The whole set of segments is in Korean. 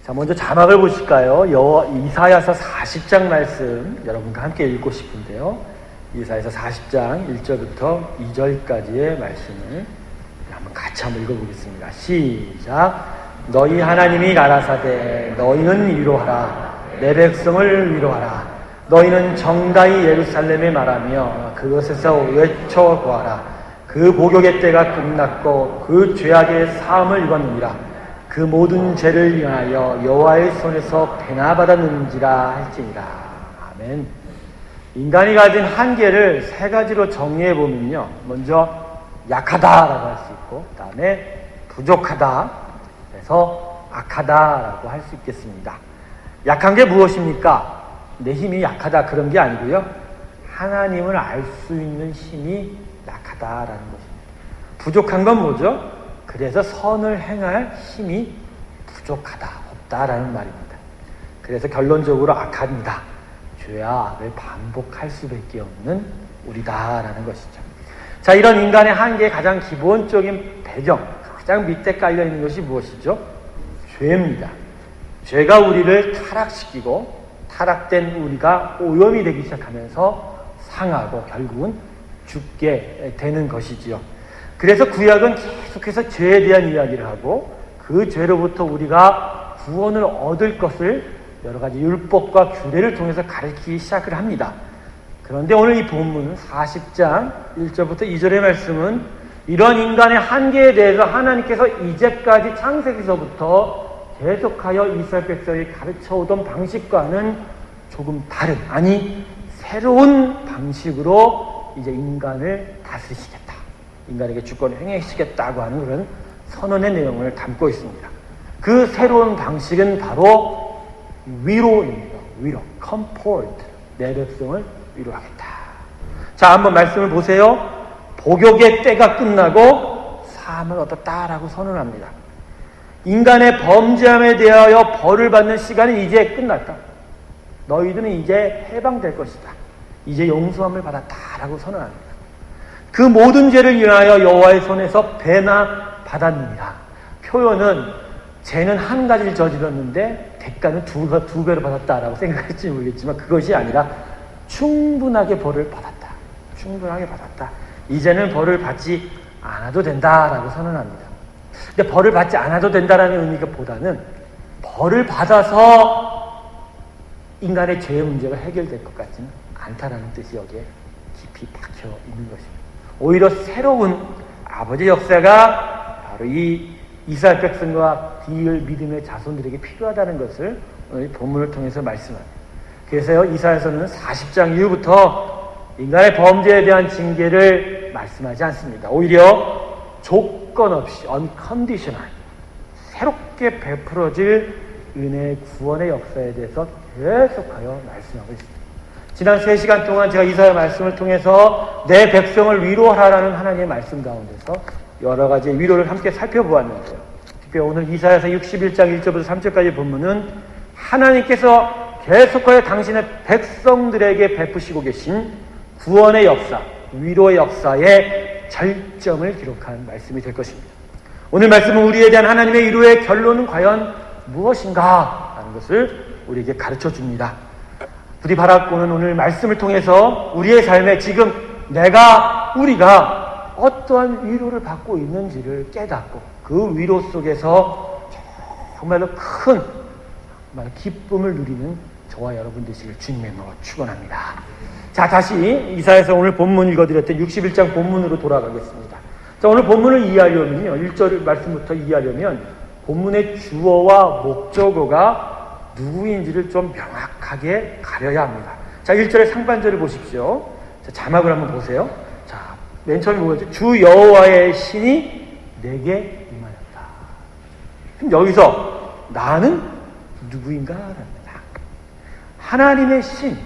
자, 먼저 자막을 보실까요? 이사야서 40장 말씀 여러분과 함께 읽고 싶은데요. 이사야서 40장 1절부터 2절까지의 말씀을 한번 같이 한번 읽어보겠습니다. 시작. 너희 하나님이 가라사대 너희는 위로하라. 내 백성을 위로하라. 너희는 정다이 예루살렘에 말하며 그곳에서 외쳐 구하라. 그 목욕의 때가 끝났고 그 죄악의 사함을 입었느니라. 그 모든 죄를 위하여 여호와의 손에서 배나 받았는지라 할지니라. 아멘. 인간이 가진 한계를 세 가지로 정리해 보면요. 먼저 약하다라고 할 수 있고, 그 다음에 부족하다, 그래서 악하다라고 할 수 있겠습니다. 약한 게 무엇입니까? 내 힘이 약하다 그런 게 아니고요. 하나님을 알 수 있는 힘이 약하다라는 것입니다. 부족한 건 뭐죠? 그래서 선을 행할 힘이 부족하다, 없다라는 말입니다. 그래서 결론적으로 악합니다. 죄와 악을 반복할 수밖에 없는 우리다라는 것이죠. 자, 이런 인간의 한계의 가장 기본적인 배경, 가장 밑에 깔려있는 것이 무엇이죠? 죄입니다. 죄가 우리를 타락시키고 타락된 우리가 오염이 되기 시작하면서 상하고 결국은 죽게 되는 것이지요. 그래서 구약은 계속해서 죄에 대한 이야기를 하고 그 죄로부터 우리가 구원을 얻을 것을 여러 가지 율법과 규례를 통해서 가르치기 시작을 합니다. 그런데 오늘 이 본문 40장 1절부터 2절의 말씀은 이런 인간의 한계에 대해서 하나님께서 이제까지 창세기서부터 계속하여 이스라엘 백성이 가르쳐오던 방식과는 조금 다른, 아니 새로운 방식으로 이제 인간을 다스리시겠다, 인간에게 주권을 행하시겠다고 하는 그런 선언의 내용을 담고 있습니다. 그 새로운 방식은 바로 위로입니다. 위로, comfort, 내 백성을 위로하겠다. 자, 한번 말씀을 보세요. 복역의 때가 끝나고 사함을 얻었다라고 선언합니다. 인간의 범죄함에 대하여 벌을 받는 시간이 이제 끝났다. 너희들은 이제 해방될 것이다. 이제 용서함을 받았다라고 선언합니다. 그 모든 죄를 위하여 여호와의 손에서 배나 받았느니라. 표현은 죄는 한 가지를 저질렀는데 대가는 두 배로 받았다라고 생각할지 모르겠지만 그것이 아니라 충분하게 벌을 받았다. 충분하게 받았다. 이제는 벌을 받지 않아도 된다라고 선언합니다. 근데 벌을 받지 않아도 된다라는 의미보다는 벌을 받아서 인간의 죄의 문제가 해결될 것 같지는 않다라는 뜻이 여기에 깊이 박혀 있는 것입니다. 오히려 새로운 아버지 역사가 바로 이 이스라엘 백성과 뒤을 믿음의 자손들에게 필요하다는 것을 오늘 본문을 통해서 말씀합니다. 그래서요, 이사야서는 40장 이후부터 인간의 범죄에 대한 징계를 말씀하지 않습니다. 오히려 조건 없이 unconditional, 새롭게 베풀어질 은혜의 구원의 역사에 대해서 계속하여 말씀하고 있습니다. 지난 3시간 동안 제가 이사야 말씀을 통해서 내 백성을 위로하라는 하나님의 말씀 가운데서 여러 가지 위로를 함께 살펴보았는데요. 특히 오늘 이사야서 61장 1절부터 3절까지 본문은 하나님께서 계속하여 당신의 백성들에게 베푸시고 계신 구원의 역사, 위로의 역사의 절정을 기록한 말씀이 될 것입니다. 오늘 말씀은 우리에 대한 하나님의 위로의 결론은 과연 무엇인가 하는 것을 우리에게 가르쳐 줍니다. 부디 바라고는 오늘 말씀을 통해서 우리의 삶에 지금 우리가 어떠한 위로를 받고 있는지를 깨닫고 그 위로 속에서 정말로 큰 기쁨을 누리는 저와 여러분 되시길 주님의 이름으로 축원합니다. 자, 다시 이사야서 오늘 본문 읽어드렸던 61장 본문으로 돌아가겠습니다. 자, 오늘 본문을 이해하려면요, 1절 말씀부터 이해하려면 본문의 주어와 목적어가 누구인지를 좀 명확하게 가려야 합니다. 자, 1절의 상반절을 보십시오. 자, 자막을 한번 보세요. 자, 맨 처음에 뭐였죠? 주 여호와의 신이 내게 임하였다. 그럼 여기서 나는 누구인가? 합니다. 하나님의 신,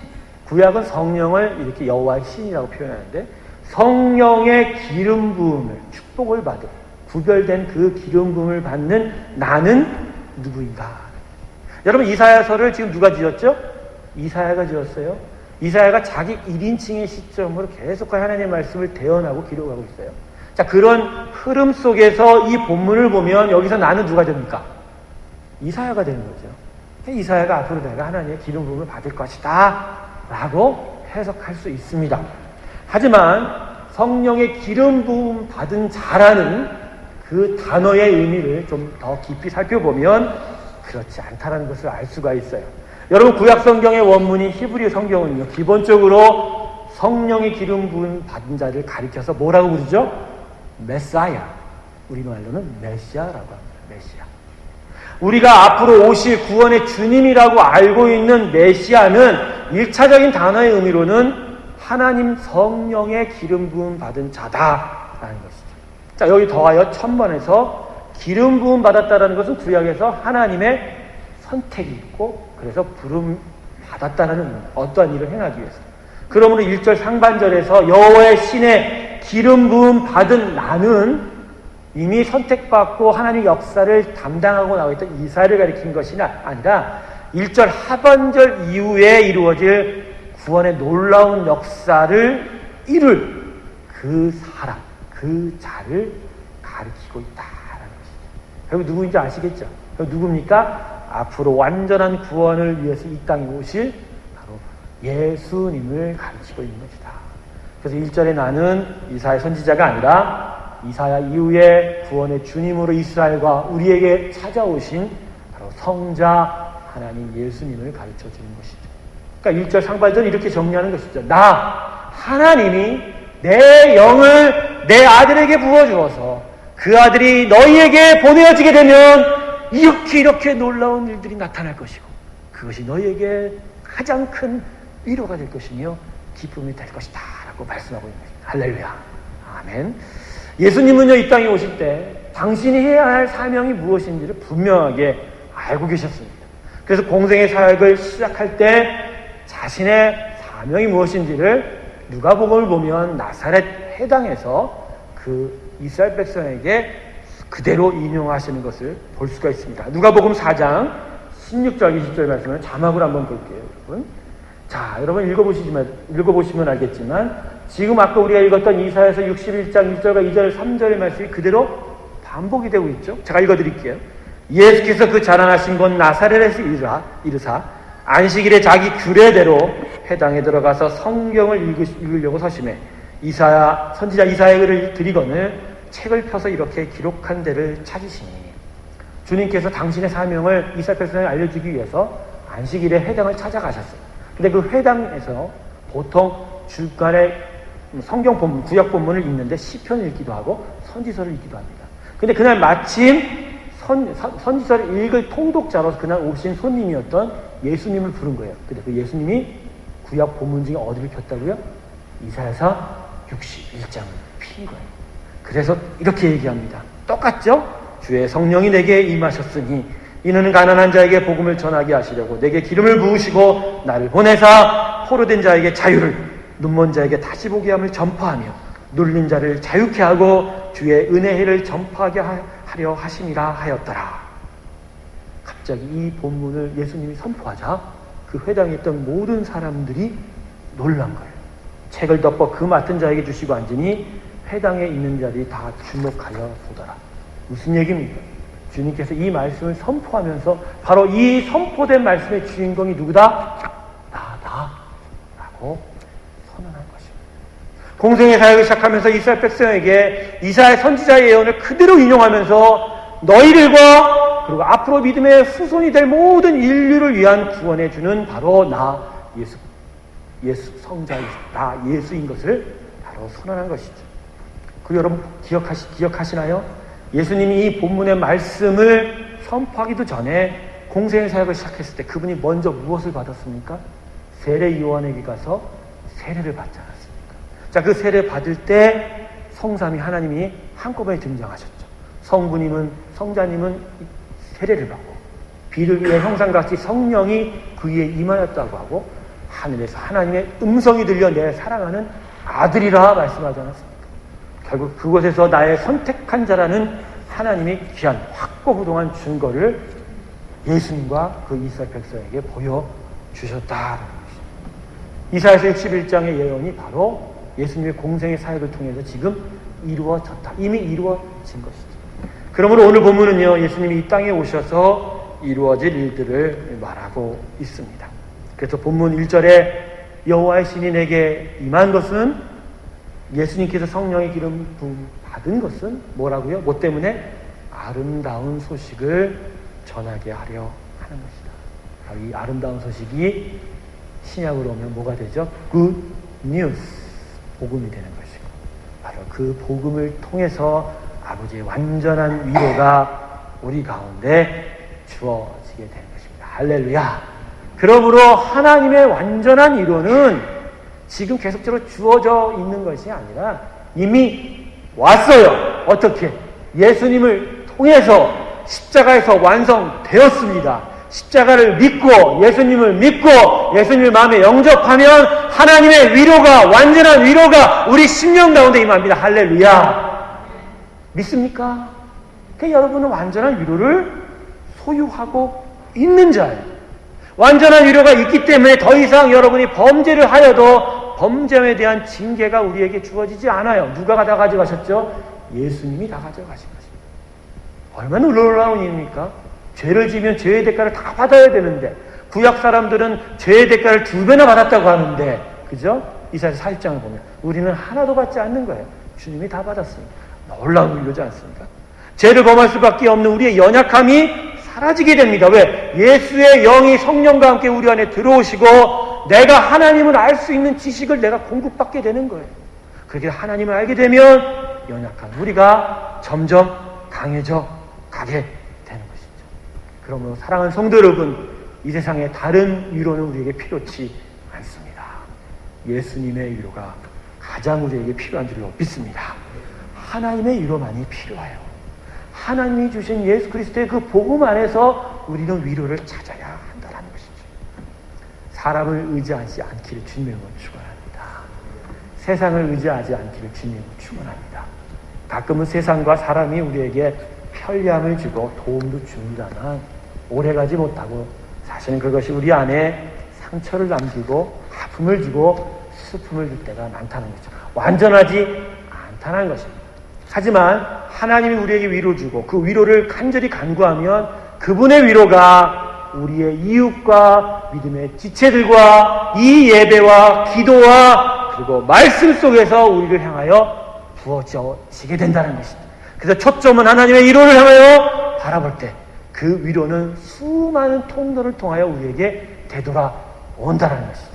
구약은 성령을 이렇게 여호와의 신이라고 표현하는데 성령의 기름 부음을, 축복을 받은 구별된 그 기름 부음을 받는 나는 누구인가? 여러분, 이사야서를 지금 누가 지었죠? 이사야가 지었어요. 이사야가 자기 1인칭의 시점으로 계속하여 하나님의 말씀을 대언하고 기록하고 있어요. 자, 그런 흐름 속에서 이 본문을 보면 여기서 나는 누가 됩니까? 이사야가 되는 거죠. 이사야가 앞으로 내가 하나님의 기름 부음을 받을 것이다 라고 해석할 수 있습니다. 하지만 성령의 기름 부음 받은 자라는 그 단어의 의미를 좀 더 깊이 살펴보면 그렇지 않다라는 것을 알 수가 있어요. 여러분, 구약 성경의 원문인 히브리 성경은요, 기본적으로 성령의 기름 부음 받은 자를 가리켜서 뭐라고 부르죠? 메사야. 우리말로는 메시아라고 합니다. 메시아. 우리가 앞으로 오실 구원의 주님이라고 알고 있는 메시아는 1차적인 단어의 의미로는 하나님 성령의 기름 부음 받은 자다라는 것이죠. 자, 여기 더하여 천번에서 기름 부음 받았다라는 것은 구약에서 하나님의 선택이 있고 그래서 부름 받았다라는 어떠한 일을 행하기 위해서. 그러므로 1절 상반절에서 여호와의 신의 기름 부음 받은 나는 이미 선택받고 하나님의 역사를 담당하고 나와 있던 이사야를 가리킨 것이 아니라 1절 하반절 이후에 이루어질 구원의 놀라운 역사를 이룰 그 사람, 그 자를 가리키고 있다라는 것이죠. 결국 누구인지 아시겠죠? 결국 누굽니까? 앞으로 완전한 구원을 위해서 이 땅에 오실 바로 예수님을 가르치고 있는 것이다. 그래서 1절에 나는 이사야 선지자가 아니라 이사야 이후에 구원의 주님으로 이스라엘과 우리에게 찾아오신 바로 성자 하나님 예수님을 가르쳐 주는 것이죠. 그러니까 1절 상반절은 이렇게 정리하는 것이죠. 나 하나님이 내 영을 내 아들에게 부어주어서 그 아들이 너희에게 보내어지게 되면 이렇게 놀라운 일들이 나타날 것이고 그것이 너희에게 가장 큰 위로가 될 것이며 기쁨이 될 것이다 라고 말씀하고 있는 것입니다. 할렐루야. 아멘. 예수님은요, 이 땅에 오실 때 당신이 해야 할 사명이 무엇인지를 분명하게 알고 계셨습니다. 그래서 공생의 사역을 시작할 때 자신의 사명이 무엇인지를 누가복음을 보면 나사렛 회당에서 그 이스라엘 백성에게 그대로 인용하시는 것을 볼 수가 있습니다. 누가복음 4장 16절 20절 말씀을 자막으로 한번 볼게요, 여러분. 자, 여러분 읽어보시면 알겠지만 지금 아까 우리가 읽었던 이사야서 61장 1절과 2절 3절의 말씀이 그대로 반복이 되고 있죠. 제가 읽어드릴게요. 예수께서 그 자라나신 곳 나사렛에서 이르사 안식일에 자기 규례대로 회당에 들어가서 성경을 읽으려고 서심해 선지자 이사야를 드리거늘 책을 펴서 이렇게 기록한 데를 찾으시니 주님께서 당신의 사명을 이스라엘 백성에 알려주기 위해서 안식일에 회당을 찾아가셨어요. 근데 그 회당에서 보통 주간에 성경 본문, 구약 본문을 읽는데 시편을 읽기도 하고 선지서를 읽기도 합니다. 근데 그날 마침 선지서를 읽을 통독자로서 그날 오신 손님이었던 예수님을 부른 거예요. 근데 그 예수님이 구약 본문 중에 어디를 폈다고요? 이사야서 61장을 핀 거예요. 그래서 이렇게 얘기합니다. 똑같죠? 주의 성령이 내게 임하셨으니 이는 가난한 자에게 복음을 전하게 하시려고 내게 기름을 부으시고 나를 보내사 포로된 자에게 자유를, 눈먼 자에게 다시 보게 함을 전파하며 눌린 자를 자유케 하고 주의 은혜를 전파하게 하려 하심이라 하였더라. 갑자기 이 본문을 예수님이 선포하자 그 회당에 있던 모든 사람들이 놀란 거예요. 책을 덮어 그 맡은 자에게 주시고 앉으니 회당에 있는 자들이 다 주목하여 보더라. 무슨 얘기입니까? 주님께서 이 말씀을 선포하면서 바로 이 선포된 말씀의 주인공이 누구다? 나다 라고 선언한 것입니다. 공생의 사역을 시작하면서 이스라엘 백성에게 이사야 선지자의 예언을 그대로 인용하면서 너희들과 그리고 앞으로 믿음의 후손이 될 모든 인류를 위한 구원해 주는 바로 나 예수 성자이다, 나 예수인 것을 바로 선언한 것이죠. 그 여러분 기억하시나요? 예수님이 이 본문의 말씀을 선포하기도 전에 공생의 사역을 시작했을 때 그분이 먼저 무엇을 받았습니까? 세례 요한에게 가서 세례를 받지 않았습니까? 자, 그 세례 받을 때 성삼위 하나님이 한꺼번에 등장하셨죠. 성자님은 세례를 받고 비둘기의 형상같이 성령이 그 위에 임하였다고 하고 하늘에서 하나님의 음성이 들려 내 사랑하는 아들이라 말씀하지 않았습니까? 결국 그곳에서 나의 선택한 자라는 하나님의 귀한 확고부동한 증거를 예수님과 그 이스라엘 백성에게 보여주셨다는 것입니다. 이사야서 61장의 예언이 바로 예수님의 공생의 사역을 통해서 지금 이루어졌다. 이미 이루어진 것이죠. 그러므로 오늘 본문은요, 예수님이 이 땅에 오셔서 이루어질 일들을 말하고 있습니다. 그래서 본문 1절에 여호와의 신이 내게 임한 것은, 예수님께서 성령의 기름 부음 받은 것은 뭐라고요? 뭐 때문에? 아름다운 소식을 전하게 하려 하는 것이다. 이 아름다운 소식이 신약으로 오면 뭐가 되죠? Good news, 복음이 되는 것이고, 바로 그 복음을 통해서 아버지의 완전한 위로가 우리 가운데 주어지게 되는 것입니다. 할렐루야. 그러므로 하나님의 완전한 위로는 지금 계속적으로 주어져 있는 것이 아니라 이미 왔어요. 어떻게? 예수님을 통해서 십자가에서 완성되었습니다. 십자가를 믿고 예수님을 믿고 예수님을 마음에 영접하면 하나님의 위로가, 완전한 위로가 우리 심령 가운데 임합니다. 할렐루야. 믿습니까? 그러니까 여러분은 완전한 위로를 소유하고 있는 자예요. 완전한 위로가 있기 때문에 더 이상 여러분이 범죄를 하여도 범죄에 대한 징계가 우리에게 주어지지 않아요. 누가 다 가져가셨죠? 예수님이 다 가져가신 것입니다. 얼마나 놀라운 일입니까? 죄를 지면 죄의 대가를 다 받아야 되는데, 구약 사람들은 죄의 대가를 2배나 받았다고 하는데, 그죠? 이사야서 40장을 보면 우리는 하나도 받지 않는 거예요. 주님이 다 받았으니까. 놀라운 일이지 않습니까? 죄를 범할 수밖에 없는 우리의 연약함이 사라지게 됩니다. 왜? 예수의 영이 성령과 함께 우리 안에 들어오시고 내가 하나님을 알 수 있는 지식을 내가 공급받게 되는 거예요. 그렇게 하나님을 알게 되면 연약한 우리가 점점 강해져 가게 되는 것이죠. 그러므로 사랑하는 성도 여러분, 이 세상에 다른 위로는 우리에게 필요치 않습니다. 예수님의 위로가 가장 우리에게 필요한 줄로 믿습니다. 하나님의 위로만이 필요해요. 하나님이 주신 예수 그리스도의 그 복음 안에서 우리는 위로를 찾아야 한다는 것이죠. 사람을 의지하지 않기를 주님의 이름으로 축원합니다. 세상을 의지하지 않기를 주님의 이름으로 축원합니다. 가끔은 세상과 사람이 우리에게 편리함을 주고 도움도 줍니다만 오래가지 못하고 사실은 그것이 우리 안에 상처를 남기고 아픔을 주고 슬픔을 줄 때가 많다는 거죠. 완전하지 않다는 것입니다. 하지만 하나님이 우리에게 위로 주고 그 위로를 간절히 간구하면 그분의 위로가 우리의 이웃과 믿음의 지체들과 이 예배와 기도와 그리고 말씀 속에서 우리를 향하여 부어지게 된다는 것입니다. 그래서 초점은 하나님의 위로를 향하여 바라볼 때 그 위로는 수많은 통로를 통하여 우리에게 되돌아온다는 것이죠.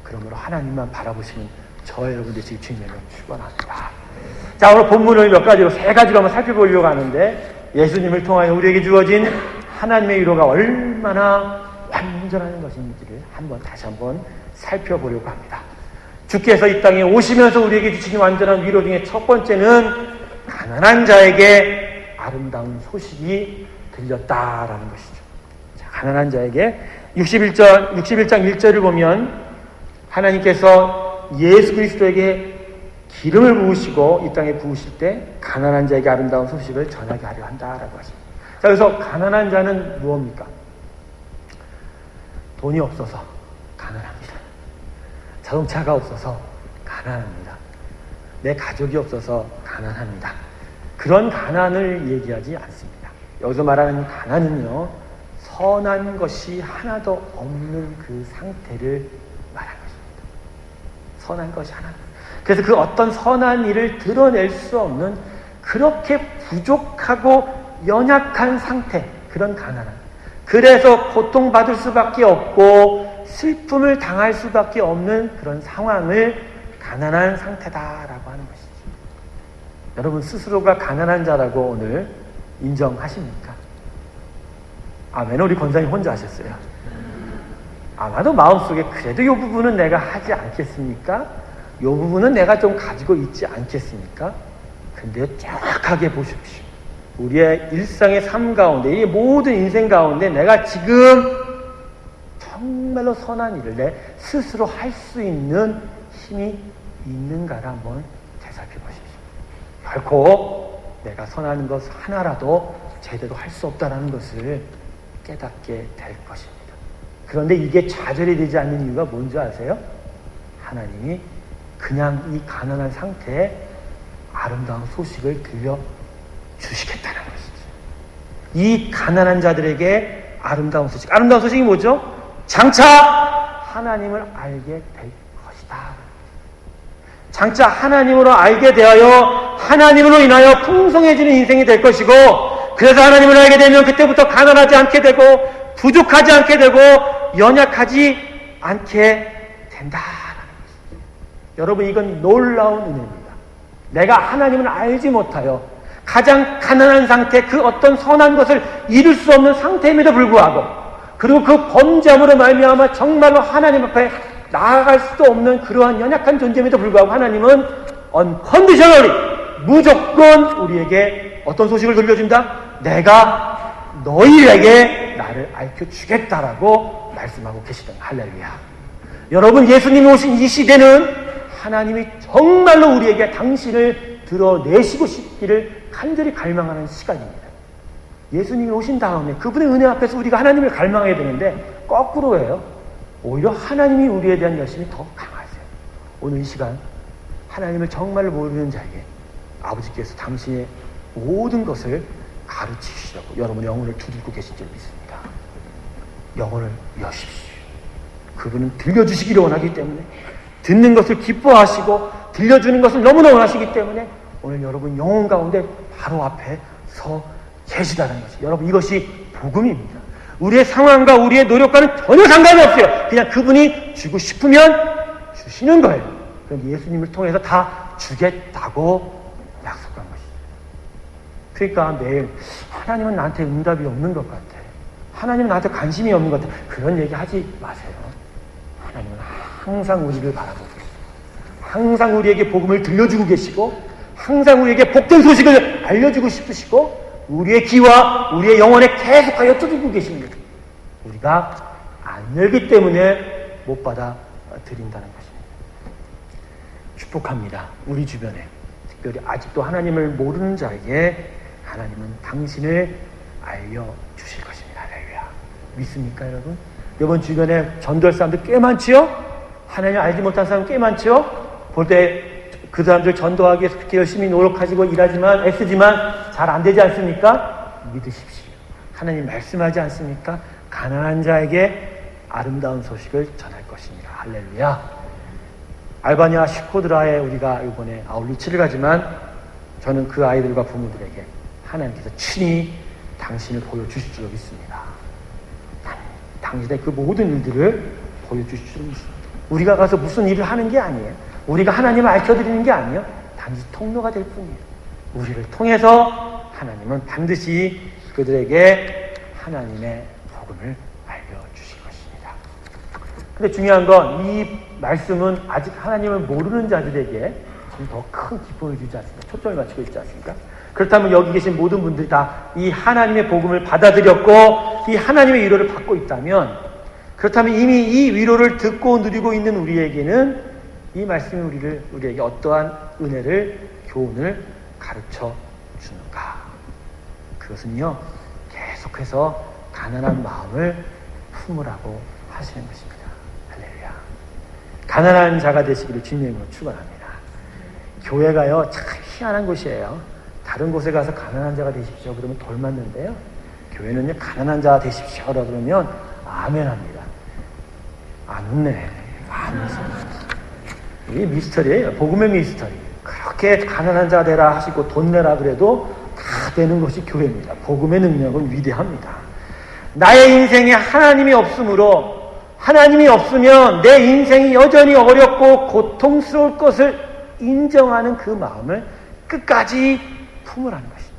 그러므로 하나님만 바라보시는 저 여러분들 지금 주님을 축원합니다. 자, 오늘 본문을 몇 가지로, 3가지로 한번 살펴보려고 하는데, 예수님을 통하여 우리에게 주어진 하나님의 위로가 얼마나 완전한 것인지를 다시 한번 살펴보려고 합니다. 주께서 이 땅에 오시면서 우리에게 주신 완전한 위로 중에 첫 번째는 가난한 자에게 아름다운 소식이 들렸다라는 것이죠. 자, 가난한 자에게 61장 1절을 보면 하나님께서 예수 그리스도에게 기름을 부으시고 이 땅에 부으실 때 가난한 자에게 아름다운 소식을 전하게 하려 한다라고 하십니다. 자, 그래서 가난한 자는 무엇입니까? 돈이 없어서 가난합니다. 자동차가 없어서 가난합니다. 내 가족이 없어서 가난합니다. 그런 가난을 얘기하지 않습니다. 여기서 말하는 가난은요, 선한 것이 하나도 없는 그 상태를 말하는 것입니다. 선한 것이 하나도. 그래서 그 어떤 선한 일을 드러낼 수 없는 그렇게 부족하고 연약한 상태, 그런 가난함. 그래서 고통받을 수밖에 없고 슬픔을 당할 수밖에 없는 그런 상황을 가난한 상태다라고 하는 것이죠. 여러분 스스로가 가난한 자라고 오늘 인정하십니까? 아멘. 우리 권사님 혼자 하셨어요. 아마도 마음속에 그래도 이 부분은 내가 하지 않겠습니까? 이 부분은 내가 좀 가지고 있지 않겠습니까? 근데 정확하게 보십시오. 우리의 일상의 삶 가운데, 이 모든 인생 가운데 내가 지금 정말로 선한 일을 내 스스로 할 수 있는 힘이 있는가를 한번 되살펴 보십시오. 결코 내가 선한 것 하나라도 제대로 할 수 없다는 것을 깨닫게 될 것입니다. 그런데 이게 좌절이 되지 않는 이유가 뭔지 아세요? 하나님이 그냥 이 가난한 상태에 아름다운 소식을 들려주시겠다는 것이죠. 이 가난한 자들에게 아름다운 소식. 아름다운 소식이 뭐죠? 장차 하나님을 알게 될 것이다. 장차 하나님으로 알게 되어 하나님으로 인하여 풍성해지는 인생이 될 것이고, 그래서 하나님을 알게 되면 그때부터 가난하지 않게 되고 부족하지 않게 되고 연약하지 않게 된다라는 것입니다. 여러분, 이건 놀라운 은혜입니다. 내가 하나님을 알지 못하여 가장 가난한 상태, 그 어떤 선한 것을 이룰 수 없는 상태임에도 불구하고, 그리고 그 범죄함으로 말미암아 정말로 하나님 앞에 나아갈 수도 없는 그러한 연약한 존재임에도 불구하고 하나님은 unconditionally, 무조건 우리에게 어떤 소식을 들려준다? 내가 너희에게 나를 알려주겠다라고 말씀하고 계시던 할렐루야. 여러분, 예수님이 오신 이 시대는 하나님이 정말로 우리에게 당신을 드러내시고 싶기를 간절히 갈망하는 시간입니다. 예수님이 오신 다음에 그분의 은혜 앞에서 우리가 하나님을 갈망해야 되는데 거꾸로예요. 오히려 하나님이 우리에 대한 열심이 더 강하세요. 오늘 이 시간 하나님을 정말로 모르는 자에게 아버지께서 당신의 모든 것을 가르치시려고 여러분의 영혼을 두들고 계신 줄 믿습니다. 영혼을 여십시오. 그분은 들려주시기를 원하기 때문에, 듣는 것을 기뻐하시고 들려주는 것을 너무나 원하시기 때문에 오늘 여러분 영혼 가운데 바로 앞에 서 계시다는 것이, 여러분, 이것이 복음입니다. 우리의 상황과 우리의 노력과는 전혀 상관이 없어요. 그냥 그분이 주고 싶으면 주시는 거예요. 그럼 예수님을 통해서 다 주겠다고 약속한 것이죠. 그러니까 매일 하나님은 나한테 응답이 없는 것 같아, 하나님은 나한테 관심이 없는 것 같아, 그런 얘기 하지 마세요. 하나님은 항상 우리를 바라보고 계시고, 항상 우리에게 복음을 들려주고 계시고, 항상 우리에게 복된 소식을 알려주고 싶으시고, 우리의 귀와 우리의 영혼에 계속하여 두들고 계십니다. 우리가 안 열기 때문에 못 받아 드린다는 것입니다. 축복합니다. 우리 주변에 특별히 아직도 하나님을 모르는 자에게 하나님은 당신을 알려주실 것입니다. 할렐루야. 믿습니까, 여러분? 여러분 주변에 전도할 사람들 꽤 많지요? 하나님 알지 못한 사람 꽤 많지요? 볼 때 그 사람들 전도하기 위해서 그렇게 열심히 노력하시고 일하지만, 애쓰지만 잘 안 되지 않습니까? 믿으십시오. 하나님 말씀하지 않습니까? 가난한 자에게 아름다운 소식을 전할 것입니다. 할렐루야. 알바니아 슈코드라에 우리가 이번에 아울리치를 가지만, 저는 그 아이들과 부모들에게 하나님께서 친히 당신을 보여주실 줄 믿습니다. 당신의 그 모든 일들을 보여주실 줄 믿습니다. 우리가 가서 무슨 일을 하는 게 아니에요. 우리가 하나님을 알려드리는 게 아니에요. 단지 통로가 될 뿐이에요. 우리를 통해서 하나님은 반드시 그들에게 하나님의 복음을 알려주실 것입니다. 근데 중요한 건 이 말씀은 아직 하나님을 모르는 자들에게 더 큰 기쁨을 주지 않습니까? 초점을 맞추고 있지 않습니까? 그렇다면 여기 계신 모든 분들이 다 이 하나님의 복음을 받아들였고 이 하나님의 위로를 받고 있다면, 그렇다면 이미 이 위로를 듣고 누리고 있는 우리에게는 이 말씀이 우리에게 어떠한 은혜를, 교훈을 가르쳐 주는가? 그것은요, 계속해서 가난한 마음을 품으라고 하시는 것입니다. 할렐루야. 가난한 자가 되시기를 주님으로 축원합니다. 교회가요, 참 희한한 곳이에요. 다른 곳에 가서 가난한 자가 되십시오 그러면 돌 맞는데요, 교회는요, 가난한 자가 되십시오 그러면 아멘 합니다. 안 웃네. 안 웃어. 이게 미스터리예요. 복음의 미스터리. 그렇게 가난한 자 되라 하시고 돈 내라 그래도 다 되는 것이 교회입니다. 복음의 능력은 위대합니다. 나의 인생에 하나님이 없으므로, 하나님이 없으면 내 인생이 여전히 어렵고 고통스러울 것을 인정하는 그 마음을 끝까지 품으라는 것입니다.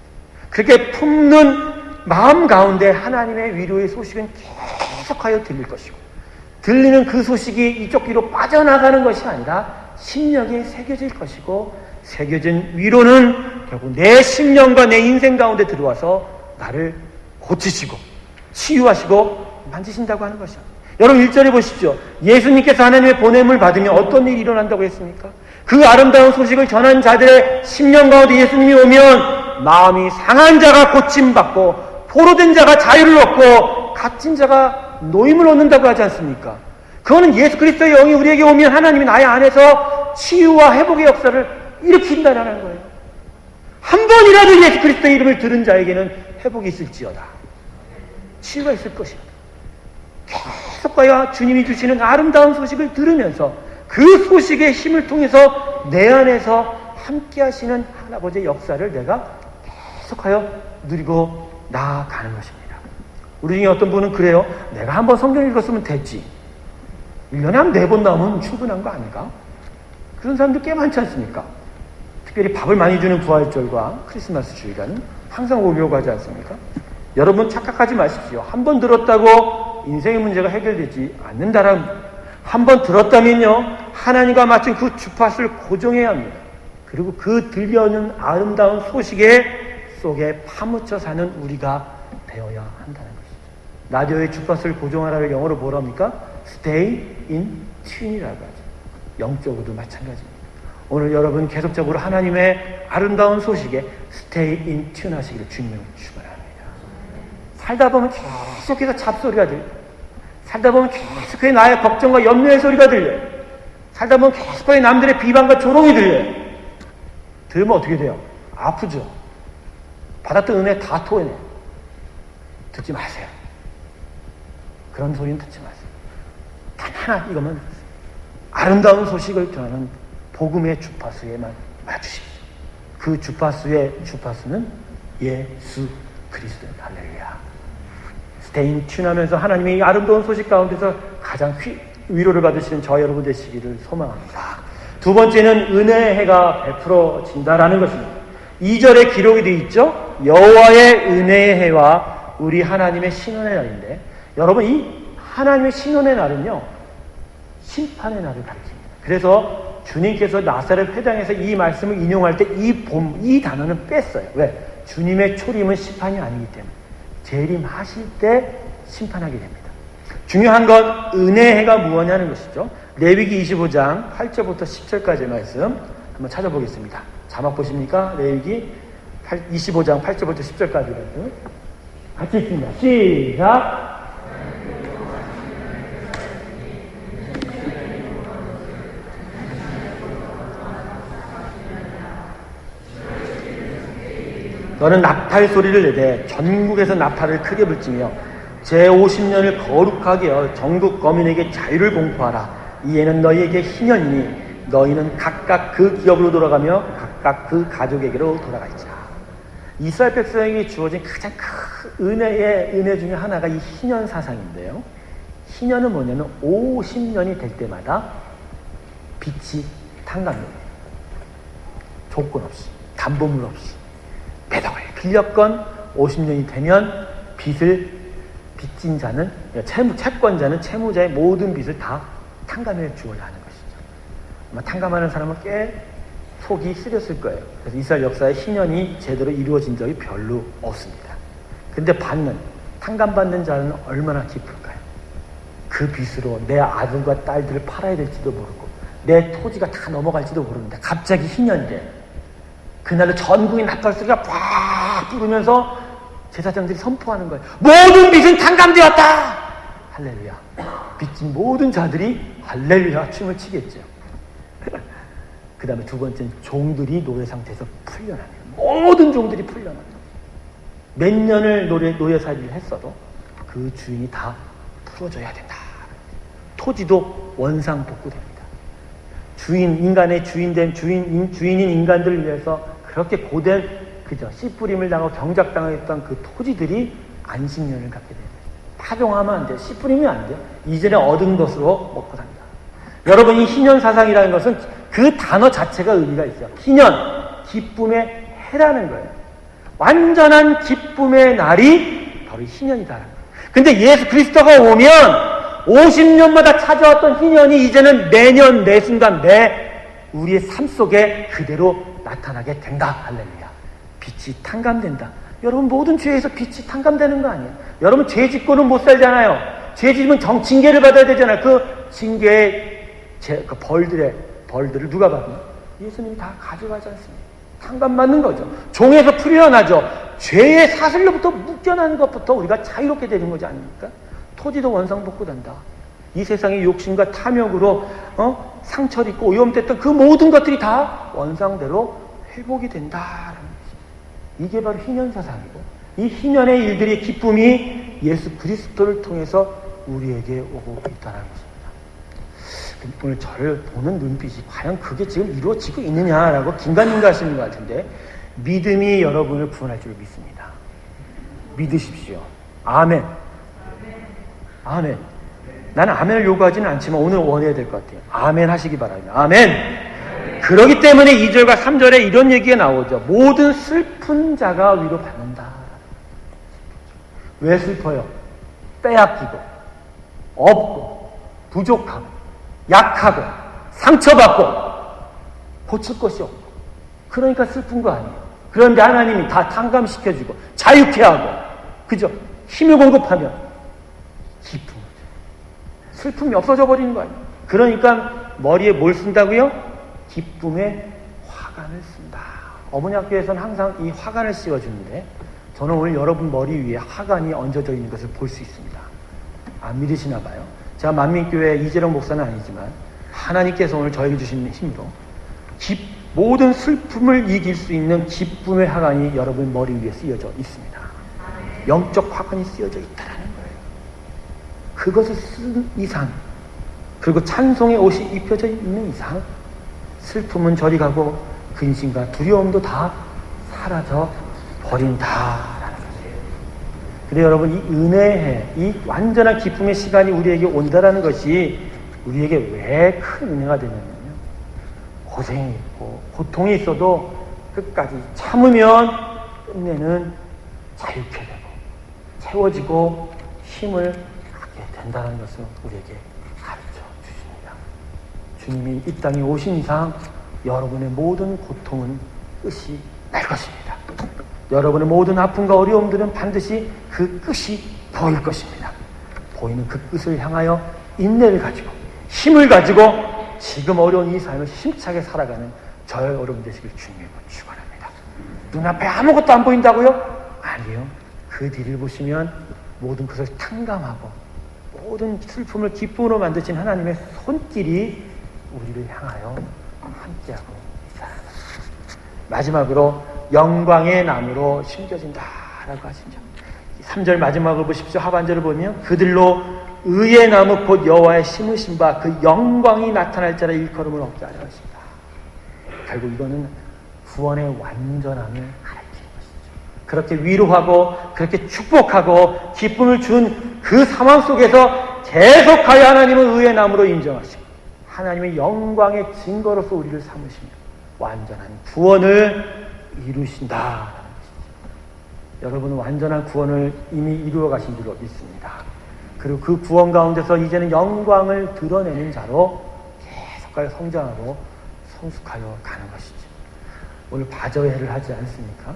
그렇게 품는 마음 가운데 하나님의 위로의 소식은 계속하여 들릴 것이고, 들리는 그 소식이 이쪽 귀로 빠져나가는 것이 아니라 심령에 새겨질 것이고, 새겨진 위로는 결국 내 심령과 내 인생 가운데 들어와서 나를 고치시고 치유하시고 만지신다고 하는 것이죠. 여러분 1절에 보십시오. 예수님께서 하나님의 보냄을 받으면 어떤 일이 일어난다고 했습니까? 그 아름다운 소식을 전한 자들의 심령 가운데 예수님이 오면 마음이 상한 자가 고침받고 포로된 자가 자유를 얻고 갇힌 자가 노임을 얻는다고 하지 않습니까? 그거는 예수 그리스도의 영이 우리에게 오면 하나님이 나의 안에서 치유와 회복의 역사를 일으킨다는 거예요. 한 번이라도 예수 그리스도의 이름을 들은 자에게는 회복이 있을지어다. 치유가 있을 것이다. 계속하여 주님이 주시는 아름다운 소식을 들으면서 그 소식의 힘을 통해서 내 안에서 함께 하시는 하나님의 역사를 내가 계속하여 누리고 나아가는 것입니다. 우리 중에 어떤 분은 그래요. 내가 한번 성경 읽었으면 됐지. 1년에 한 4번 나오면 충분한 거 아닌가? 그런 사람들 꽤 많지 않습니까? 특별히 밥을 많이 주는 부활절과 크리스마스 주일과는 항상 오려고 하지 않습니까? 여러분 착각하지 마십시오. 한번 들었다고 인생의 문제가 해결되지 않는다라는, 한번 들었다면요 하나님과 맞춘 그 주파수를 고정해야 합니다. 그리고 그 들려오는 아름다운 소식에 속에 파묻혀 사는 우리가 되어야 한다는 것이죠. 라디오의 주파수를 고정하라를 영어로 뭐라 합니까? Stay in tune이라고 하죠. 영적으로도 마찬가지입니다. 오늘 여러분 계속적으로 하나님의 아름다운 소식에 Stay in tune 하시기를 주님을 축원합니다. 살다 보면 계속해서 잡소리가 들려요. 살다 보면 계속해서 나의 걱정과 염려의 소리가 들려요. 살다 보면 계속해서 남들의 비방과 조롱이 들려요. 들으면 어떻게 돼요? 아프죠? 받았던 은혜 다 토해내요. 듣지 마세요. 그런 소리는 듣지 마세요. 단 하나 이것만 듣세요. 아름다운 소식을 전하는 복음의 주파수에만 맞추십시오. 그 주파수의 주파수는 예수 그리스도입니다. 할렐루야. 스테인 튠하면서 하나님의 이 아름다운 소식 가운데서 가장 위로를 받으시는 저 여러분 되시기를 소망합니다. 두 번째는 은혜의 해가 베풀어진다라는 것입니다. 2절에 기록이 되어 있죠. 여호와의 은혜의 해와 우리 하나님의 신원의 날인데, 여러분 이 하나님의 신원의 날은요 심판의 날을 가리킵니다. 그래서 주님께서 나사렛 회당에서 이 말씀을 인용할 때 이 단어는 뺐어요. 왜? 주님의 초림은 심판이 아니기 때문에 재림하실 때 심판하게 됩니다. 중요한 건 은혜의 해가 무엇냐는 것이죠. 레위기 25장 8절부터 10절까지의 말씀 한번 찾아보겠습니다. 자막 보십니까? 레위기 25장 8절부터 10절까지 말씀 같이 읽습니다. 시작! 너는 나팔 소리를 내되 전국에서 나팔을 크게 불지며 제50년을 거룩하게 하여 전국 거민에게 자유를 공포하라. 이에는 너희에게 희년이니 너희는 각각 그 기업으로 돌아가며 각각 그 가족에게로 돌아갈지라. 이스라엘 백성에게 주어진 가장 큰 은혜 중에 하나가 이 희년 사상인데요. 희년은 뭐냐면 50년이 될 때마다 빚이 탕감돼요. 조건 없이, 담보물 없이. 배덕을 빌렸건 50년이 되면 빚진 자는, 채권자는 채무자의 모든 빚을 다 탕감해 주어야 하는 것이죠. 아마 탕감하는 사람은 꽤 속이 쓰렸을 거예요. 그래서 이스라엘 역사에 희년이 제대로 이루어진 적이 별로 없습니다. 근데 탕감받는 자는 얼마나 기쁠까요? 그 빚으로 내 아들과 딸들을 팔아야 될지도 모르고 내 토지가 다 넘어갈지도 모르는데 갑자기 희년이래. 그날은 전국의 나팔 소리가 팍 부르면서 제사장들이 선포하는 거예요. 모든 빚은 탕감되었다! 할렐루야. 빚진 모든 자들이 할렐루야 춤을 치겠죠. 그 다음에 두 번째는 종들이 노예 상태에서 풀려납니다. 모든 종들이 풀려납니다. 몇 년을 노예살이를 했어도 그 주인이 다 풀어줘야 된다. 토지도 원상복구됩니다. 인간의 주인인 인간들을 위해서 그렇게 고된, 씨 뿌림을 당하고 경작당했던 그 토지들이 안식년을 갖게 됩니다. 파종하면 안 돼. 씨 뿌리면 안 돼. 이전에 얻은 것으로 먹고 삽니다. 여러분, 이 희년 사상이라는 것은 그 단어 자체가 의미가 있어요. 희년, 기쁨의 해라는 거예요. 완전한 기쁨의 날이 바로 희년이다라는 거예요. 근데 예수 그리스도가 오면 50년마다 찾아왔던 희년이 이제는 매년 매 순간 우리의 삶 속에 그대로 나타나게 된다. 할렐루야. 빚이 탕감된다. 여러분, 모든 죄에서 빚이 탕감되는 거 아니에요? 여러분, 죄 짓고는 못 살잖아요. 죄 짓으면 징계를 받아야 되잖아요. 그 징계의 그 벌들을 누가 받나요? 예수님이 다 가져가지 않습니다. 탕감받는 거죠. 종에서 풀려나죠. 죄의 사슬로부터 묶여나는 것부터 우리가 자유롭게 되는 거지 않습니까? 토지도 원상복구된다. 이 세상의 욕심과 탐욕으로 상처를 입고 오염됐던 그 모든 것들이 다 원상대로 회복이 된다라는 것입니다. 이게 바로 희년사상이고, 이 희년의 일들의 기쁨이 예수 그리스도를 통해서 우리에게 오고 있다는 것입니다. 오늘 저를 보는 눈빛이 과연 그게 지금 이루어지고 있느냐라고 긴가민가 하시는 것 같은데, 믿음이 여러분을 구원할 줄 믿습니다. 믿으십시오. 아멘. 아멘. 나는 아멘을 요구하지는 않지만 오늘 원해야 될 것 같아요. 아멘 하시기 바랍니다. 아멘. 그렇기 때문에 2절과 3절에 이런 얘기가 나오죠. 모든 슬픈 자가 위로받는다. 왜 슬퍼요? 빼앗기고, 없고, 부족하고, 약하고, 상처받고, 고칠 것이 없고. 그러니까 슬픈 거 아니에요. 그런데 하나님이 다 탕감시켜주고, 자유케 하고, 그죠? 힘을 공급하면 기쁨. 슬픔이 없어져 버리는 거 아니에요. 그러니까 머리에 뭘 쓴다고요? 기쁨의 화관을 쓴다. 어머니 학교에서는 항상 이 화관을 씌워주는데, 저는 오늘 여러분 머리 위에 화관이 얹어져 있는 것을 볼 수 있습니다. 안 믿으시나 봐요. 제가 만민교회 이재령 목사는 아니지만 하나님께서 오늘 저에게 주신 힘으로 모든 슬픔을 이길 수 있는 기쁨의 화관이 여러분 머리 위에 쓰여져 있습니다. 영적 화관이 쓰여져 있다는 거예요. 그것을 쓴 이상, 그리고 찬송의 옷이 입혀져 있는 이상, 슬픔은 저리 가고 근심과 두려움도 다 사라져 버린다라는 것이에요. 근데 여러분, 이 은혜의, 이 완전한 기쁨의 시간이 우리에게 온다라는 것이 우리에게 왜 큰 은혜가 되냐면요, 고생이 있고 고통이 있어도 끝까지 참으면 끝내는 자유케 되고 채워지고 힘을 갖게 된다는 것을 우리에게 가르쳐 주십니다. 주님이 이 땅에 오신 이상 여러분의 모든 고통은 끝이 날 것입니다. 여러분의 모든 아픔과 어려움들은 반드시 그 끝이 보일 것입니다. 보이는 그 끝을 향하여 인내를 가지고 힘을 가지고 지금 어려운 이 삶을 힘차게 살아가는 저의 여러분 되시길 주님으로 축원합니다. 눈앞에 아무것도 안 보인다고요? 아니요. 그 뒤를 보시면 모든 것을 탕감하고 모든 슬픔을 기쁨으로 만드신 하나님의 손길이 우리를 향하여 함께하고 있다. 마지막으로 영광의 나무로 심겨진다라고 하시죠. 3절 마지막을 보십시오. 하반절을 보면 그들로 의의 나무 곧 여호와의 심으신 바 그 영광이 나타날 자라 일컬음을 얻게 하려 하십니다. 결국 이거는 구원의 완전함을 가르치는 것이죠. 그렇게 위로하고 그렇게 축복하고 기쁨을 준 그 상황 속에서 계속하여 하나님은 의의 나무로 인정하시고 하나님의 영광의 증거로서 우리를 삼으시며 완전한 구원을 이루신다라는 것이죠. 여러분은 완전한 구원을 이미 이루어 가신 줄로 믿습니다. 그리고 그 구원 가운데서 이제는 영광을 드러내는 자로 계속하여 성장하고 성숙하여 가는 것이죠. 오늘 바저회를 하지 않습니까?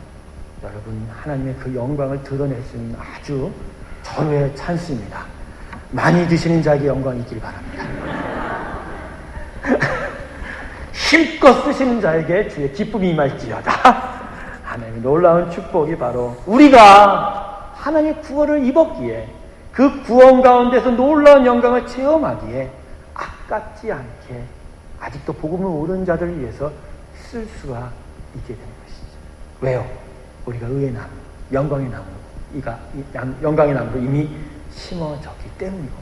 여러분, 하나님의 그 영광을 드러낼 수 있는 아주 절호의 찬스입니다. 많이 드시는 자에게 영광이 있길 바랍니다. 힘껏 쓰시는 자에게 주의 기쁨이 임할지어다. 하나님의 놀라운 축복이 바로 우리가 하나님의 구원을 입었기에 그 구원 가운데서 놀라운 영광을 체험하기에 아깝지 않게 아직도 복음을 모르는 자들을 위해서 쓸 수가 있게 되는 것이죠. 왜요? 우리가 의의 나무, 영광의 나무, 영광의 나무로 이미 심어졌기 때문이고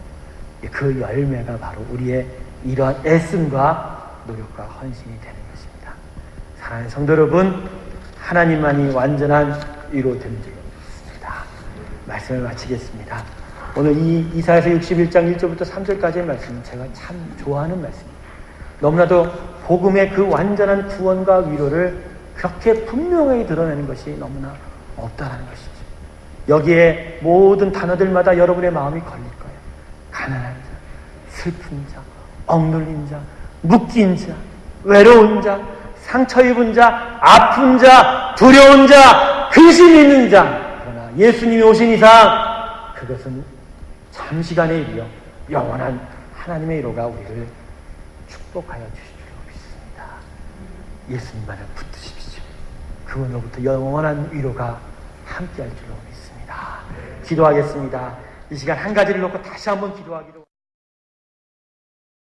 그 열매가 바로 우리의 이러한 애씀과 노력과 헌신이 되는 것입니다. 사랑하는 성도 여러분, 하나님만이 완전한 위로 되는 줄로 믿습니다. 말씀을 마치겠습니다. 오늘 이 이사야서 61장 1절부터 3절까지의 말씀은 제가 참 좋아하는 말씀입니다. 너무나도 복음의 그 완전한 구원과 위로를 그렇게 분명하게 드러내는 것이 너무나 없다라는 것이죠. 여기에 모든 단어들마다 여러분의 마음이 걸릴 거예요. 가난한 자, 슬픈 자, 억눌린 자, 묶인 자, 외로운 자, 상처 입은 자, 아픈 자, 두려운 자, 근심 있는 자. 그러나 예수님이 오신 이상 그것은 잠시간의 일이요 영원한 하나님의 위로가 우리를 축복하여 주실 줄로 믿습니다. 예수님만을 붙드십시오. 그분으로부터 영원한 위로가 함께할 줄로 믿습니다. 기도하겠습니다. 이 시간 한 가지를 놓고 다시 한번 기도하기로